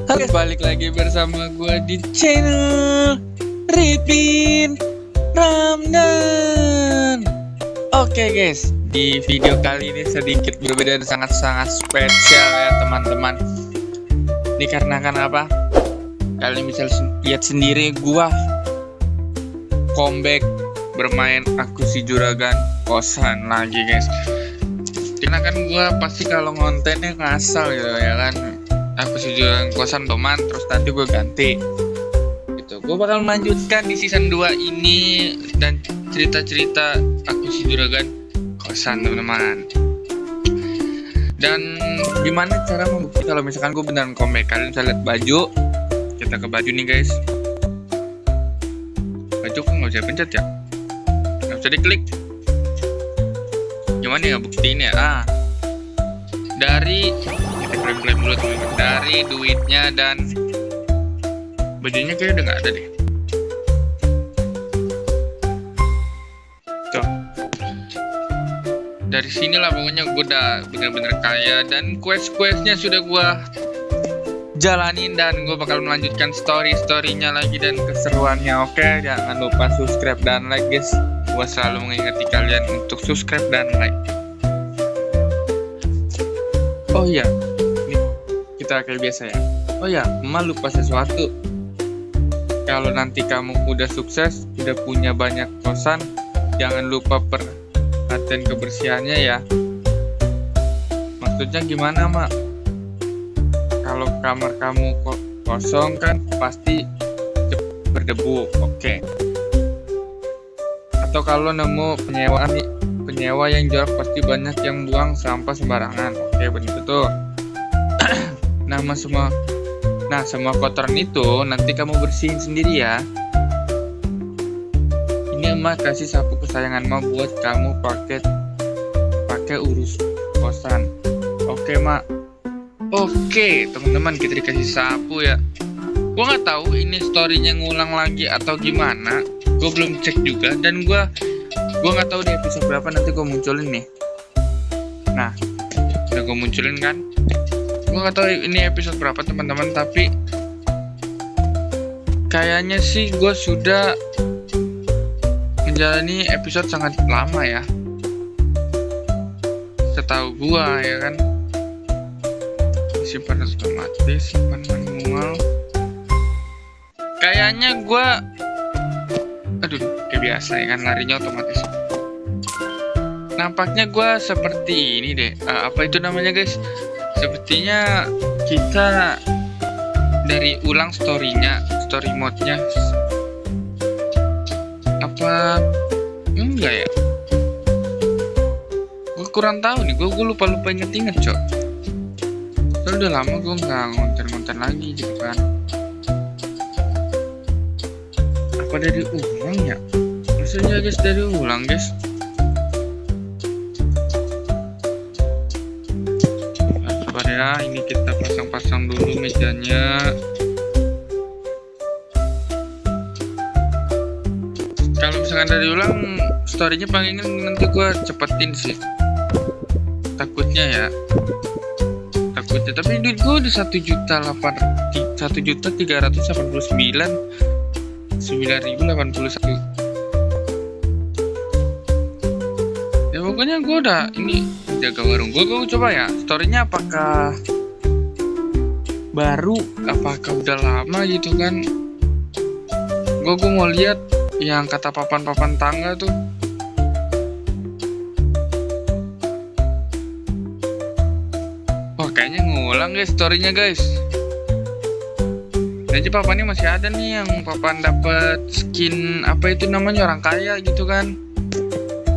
Halo guys, balik lagi bersama gue di channel Ripin Ramdan. Oke guys, di video kali ini sedikit berbeda dan sangat-sangat spesial ya teman-teman. Dikarenakan apa? Kalian bisa lihat sendiri gue comeback bermain Aku Si Juragan kosan lagi guys. Karena kan gue pasti kalau ngontennya ngasal gitu ya kan, Aku Si Juragan kosan teman, terus nanti gue ganti gitu. Gue bakal melanjutkan di season 2 ini dan cerita-cerita Aku Si Juragan kosan teman-teman. Dan gimana cara membuktikan kalau misalkan gue beneran comeback? Kalian bisa lihat baju. Kita ke baju nih guys. Baju kok nggak bisa pencet ya? Nggak bisa diklik. Gimana ya buktiin ya? Dari kita klaim dulu teman-teman. Dari duitnya dan bajunya kayaknya udah nggak ada deh. Tuh. Dari sinilah pokoknya gue udah bener-bener kaya dan quest-questnya sudah gue jalanin dan gue bakal melanjutkan story-storynya lagi dan keseruannya. Oke, jangan lupa subscribe dan like guys. Gue selalu mengingati kalian untuk subscribe dan like. Oh iya, ini kita kayak biasa ya. Oh ya, Emak lupa sesuatu. Kalau nanti kamu udah sukses, udah punya banyak kosan, jangan lupa perhatian kebersihannya ya. Maksudnya gimana Mak? Kalau kamar kamu kosong kan pasti berdebu, oke. Atau kalau nemu penyewa yang jorok pasti banyak yang buang sampah sembarangan, oke begitu tuh. Semua kotoran itu nanti kamu bersihin sendiri ya. Ini Emak kasih sapu kesayangan Emak buat kamu pakai urus kosan, oke Mak. Oke teman-teman, kita dikasih sapu ya. Gue nggak tahu ini storynya ngulang lagi atau gimana. Gue belum cek juga dan gue nggak tahu di episode berapa nanti gue munculin nih. Nah, udah gue munculin kan. Gue nggak tahu ini episode berapa teman-teman, tapi kayaknya sih gue sudah menjalani episode sangat lama ya. Setahu gue ya kan. Simpan otomatis, simpan manual. Kayaknya gue kayak biasa ya kan, larinya otomatis. Nampaknya gue seperti ini deh. Apa itu namanya guys? Sepertinya kita dari ulang story mode-nya. Apa enggak ya? Gue kurang tahu nih. Gue lupa inget cok. Soalnya udah lama gue nggak ngonten lagi gitu kan. Apa dari ulang ya? Maksudnya guys dari ulang guys. Sabar ya, ini kita pasang dulu mejanya. Kalau misalkan dari ulang storynya paling nanti gue cepetin sih. Takutnya ya. Tapi duit gue udah 1.389.981. Ya pokoknya gue udah ini jaga warung gue coba ya storynya apakah baru apakah udah lama gitu kan. Gue mau lihat yang kata papan tangga tuh. Kayaknya ngulang guys storynya guys. Jadi papannya masih ada nih, yang papan dapat skin apa itu namanya orang kaya gitu kan.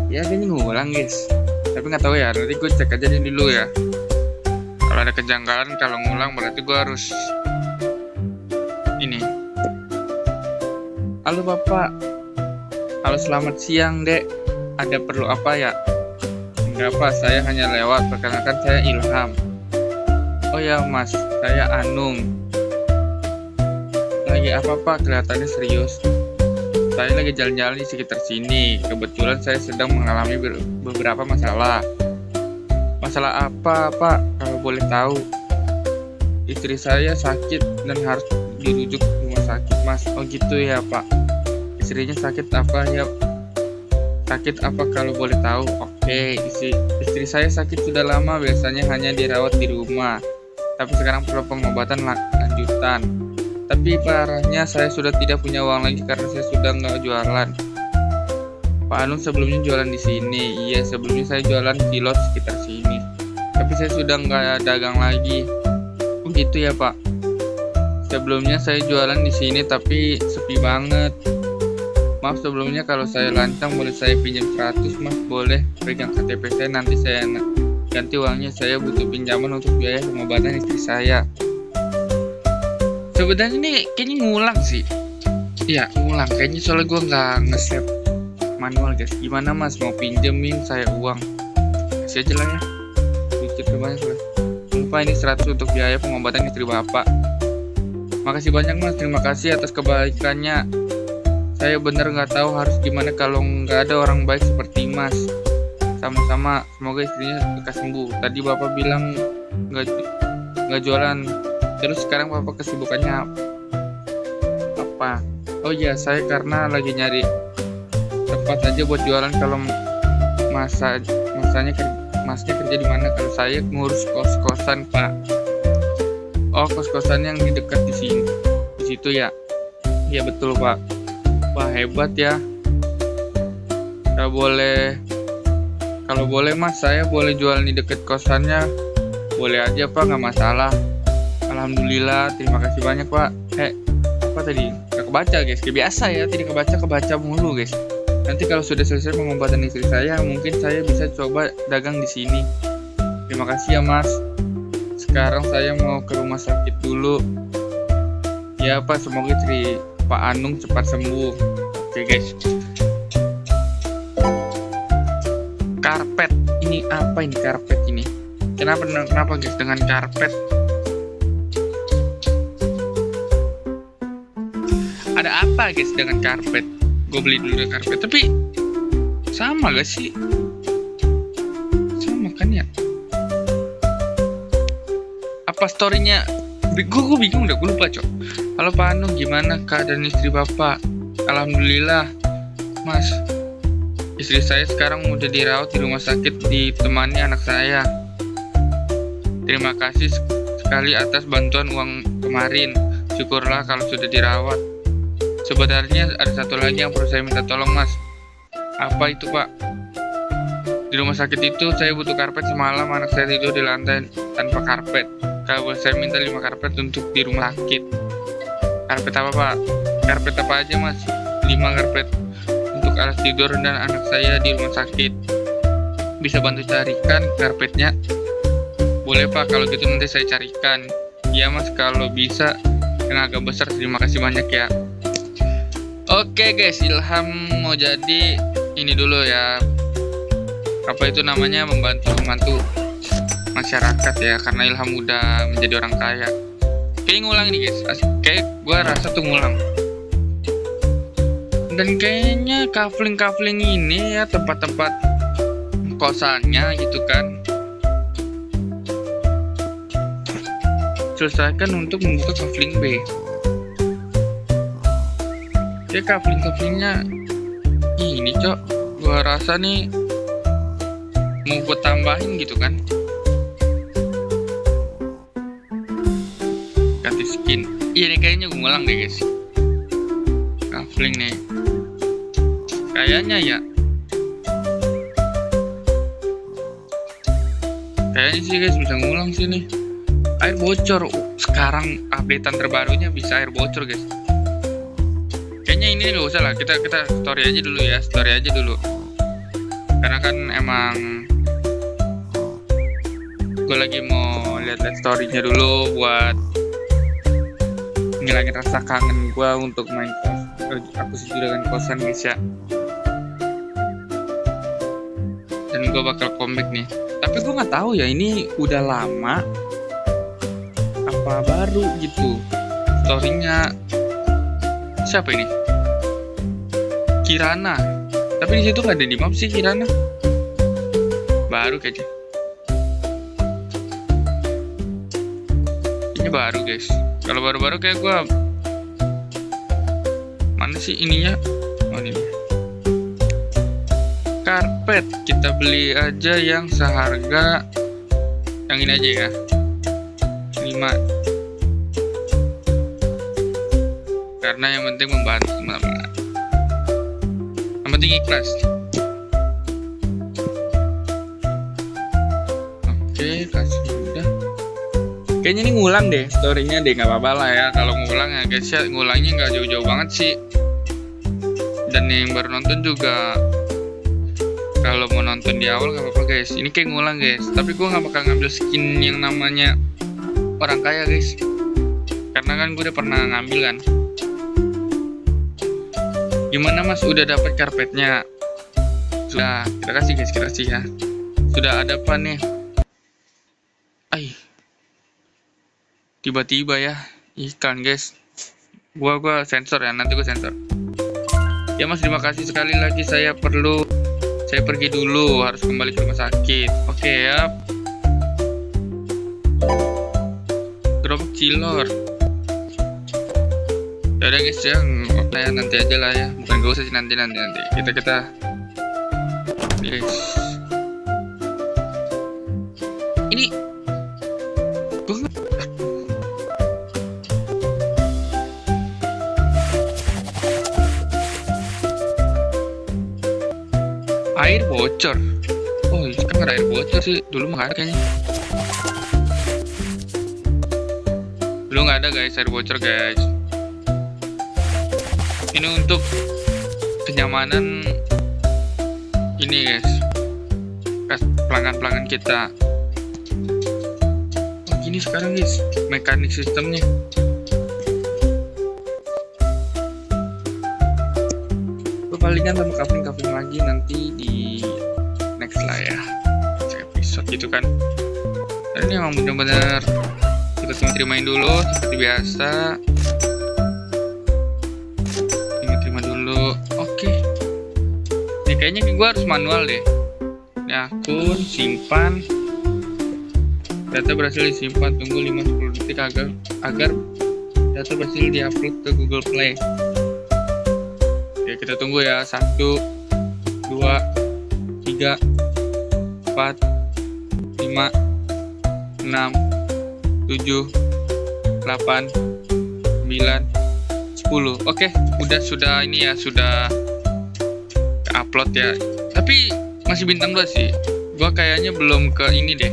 Ya kayaknya ngulang guys. Tapi nggak tahu ya, nanti gue cek aja dulu ya. Kalau ada kejanggalan kalau ngulang berarti gue harus ini. Halo Bapak. Halo selamat siang Dek. Ada perlu apa ya? Enggak apa, saya hanya lewat, perkenalkan saya Ilham. Oh ya Mas, saya Anung. Lagi apa Pak? Kelihatannya serius. Saya lagi jalan-jalan di sekitar sini. Kebetulan saya sedang mengalami beberapa masalah. Masalah apa Pak? Kalau boleh tahu. istri saya sakit dan harus dirujuk ke rumah sakit, Mas. Oh gitu ya, Pak. Istrinya sakit apa ya? Sakit apa kalau boleh tahu? Oke, istri saya sakit sudah lama, biasanya hanya dirawat di rumah. Tapi sekarang perlu pengobatan lanjutan. Tapi parahnya saya sudah tidak punya uang lagi karena saya sudah nggak jualan. Pak Anung sebelumnya jualan di sini. Iya, sebelumnya saya jualan di lot sekitar sini. Tapi saya sudah nggak dagang lagi. Begitu ya, Pak. Sebelumnya saya jualan di sini tapi sepi banget. Maaf sebelumnya kalau saya lancang, boleh saya pinjam 100, Mas? Boleh, pegang KTP saya, nanti saya ganti uangnya. Saya butuh pinjaman untuk biaya pengobatan istri saya. Sebenarnya ini kayaknya ngulang sih. Iya, ngulang. Kayaknya soalnya gue nggak nge-save manual, guys. Gimana, Mas? Mau pinjemin saya uang? Kasih aja lah ya. Dikit banyak lah. Lupa ini 100 untuk biaya pengobatan istri Bapak. Makasih banyak, Mas. Terima kasih atas kebaikannya. Saya bener nggak tahu harus gimana kalau nggak ada orang baik seperti Mas. Sama-sama, semoga istrinya lekas sembuh. Tadi Bapak bilang nggak jualan. Terus sekarang Bapak kesibukannya apa? Oh iya, saya karena lagi nyari tempat aja buat jualan. Kalau masnya kerja di mana? Kalau saya ngurus kos-kosan, Pak. Oh, kos-kosan yang di dekat di sini. Di situ ya? Iya betul, Pak. Wah, hebat ya. Kalau boleh Mas, saya boleh jual di dekat kosannya. Boleh aja, Pak, nggak masalah. Alhamdulillah, terima kasih banyak, Pak. Apa tadi? Nggak kebaca, guys. Kayak biasa ya, tidak kebaca mulu, guys. Nanti kalau sudah selesai pengobatan istri saya, mungkin saya bisa coba dagang di sini. Terima kasih ya, Mas. Sekarang saya mau ke rumah sakit dulu. Ya, Pak, semoga istri Pak Anung cepat sembuh. Oke, guys. Karpet. Ini apa ini karpet ini? Kenapa guys dengan karpet? Ada apa guys dengan karpet? Gue beli dulu karpet. Tapi sama gak sih? Sama kan ya? Apa storynya? Gue bingung dah, gue lupa, Cok. Halo Pak Anung, gimana keadaan istri Bapak? Alhamdulillah, Mas. Istri saya sekarang udah dirawat di rumah sakit, ditemani anak saya. Terima kasih sekali atas bantuan uang kemarin. Syukurlah kalau sudah dirawat. Sebenarnya ada satu lagi yang perlu saya minta tolong, Mas. Apa itu, Pak? Di rumah sakit itu saya butuh karpet. Semalam anak saya tidur di lantai tanpa karpet. Kalau saya minta 5 karpet untuk di rumah sakit. Karpet apa, Pak? Karpet apa aja, Mas? 5 karpet untuk alas tidur dan anak saya di rumah sakit. Bisa bantu carikan karpetnya? Boleh, Pak, kalau gitu nanti saya carikan. Ya, Mas, kalau bisa yang agak besar. Terima kasih banyak ya. Oke, guys, Ilham mau jadi ini dulu ya. Apa itu namanya? Membantu masyarakat ya, karena Ilham udah menjadi orang kaya. Kayaknya ngulang nih, guys. Kayak gue rasa tuh ngulang. Dan kayaknya kafling ini ya, tempat-tempat kosannya gitu kan, selesaikan untuk membuka kafling B. Kayak kaflingnya ini, Cok. Gue rasa nih mau gue tambahin gitu kan. Ganti skin. Iya nih, kayaknya gue ngulang deh, guys. Kafling nih. Kayaknya ya. Kayaknya sih, guys, bisa ngulang sih nih. Air bocor. Sekarang updatean terbarunya bisa air bocor, guys. Kayaknya ini nggak usah lah. Kita story aja dulu ya. Story aja dulu. Karena kan emang gue lagi mau lihat story-nya dulu buat ngilangin rasa kangen gue untuk main kos. Aku setuju dengan kosan, guys ya. Dan gue bakal comeback nih. Tapi gue nggak tahu ya, ini udah lama apa baru gitu story-nya. Siapa ini? Kirana. Tapi di situ nggak ada di map sih Kirana. Baru kayaknya. Ini Ini baru guys. Kalau baru-baru kayak gua, mana sih ininya? Oh ini dia. Karpet kita beli aja yang seharga yang ini aja ya, 5. Karena yang penting membantu teman-teman. Yang penting ikhlas. Oke, kasih udah. Kayaknya ini ngulang deh storynya deh, nggak apa-apa lah ya. Kalau ngulang ya guys ya, ngulangnya nggak jauh-jauh banget sih. Dan yang baru nonton juga, kalau mau nonton di awal nggak apa-apa guys. Ini kayak ngulang guys. Tapi gue nggak bakal ngambil skin yang namanya orang kaya guys. Karena kan gue udah pernah ngambil kan. Gimana mas, udah dapat karpetnya? Sudah, kita kasih guys, kita kasih ya. Sudah ada apa nih? Tiba-tiba ya iklan guys. Gua sensor ya, nanti gua sensor. Ya mas, terima kasih sekali lagi. Saya pergi dulu, harus kembali ke rumah sakit. Oke ya. Gerobak cilor. Ya udah guys ya, nanti aja lah ya. Bukan gak usah sih, nanti. Kita ini guys. Ini air bocor. Oh, sekarang ada air bocor sih. Dulu mah ada kayaknya. Dulu nggak ada guys air bocor guys. Ini untuk kenyamanan ini guys. Pelanggan-pelanggan kita. Oh, gini sekarang guys mekanik sistemnya. Palingan sama kafling lagi nanti di next lah ya, episode gitu kan. Dan ini emang bener-bener kita terimain dulu seperti biasa. Terima dulu. Oke. Ini kayaknya gue harus manual deh. Ini akun simpan. Data berhasil disimpan, tunggu 5-10 detik agar data berhasil diupload ke Google Play. Kita tunggu ya. 1, 2, 3, 4, 5, 6, 7, 8, 9, 10. Oke, sudah ini ya, sudah upload ya. Tapi masih bintang 2 sih. Gua kayaknya belum ke ini deh.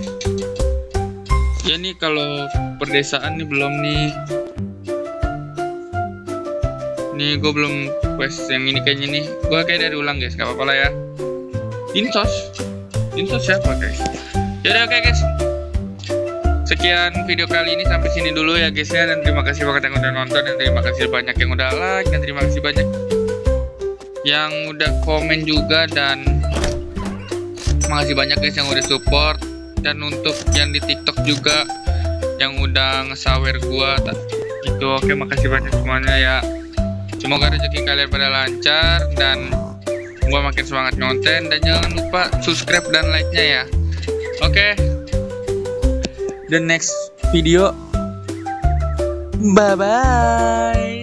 Ya nih kalau perdesaan nih belum nih. Nih gue belum quest yang ini kayaknya nih. Gue kayak dari ulang guys, gak apa-apa lah ya. Dinsos siapa guys? Yaudah oke guys. Sekian video kali ini, sampai sini dulu ya guys ya. Dan terima kasih banget yang udah nonton, dan terima kasih banyak yang udah like, dan terima kasih banyak yang udah komen juga. Dan makasih banyak guys yang udah support. Dan untuk yang di TikTok juga yang udah nge-sawer gua itu, oke, makasih banyak semuanya ya. Semoga rezeki kalian pada lancar dan gua makin semangat konten. Dan jangan lupa subscribe dan like-nya ya. Oke. The next video. Bye bye.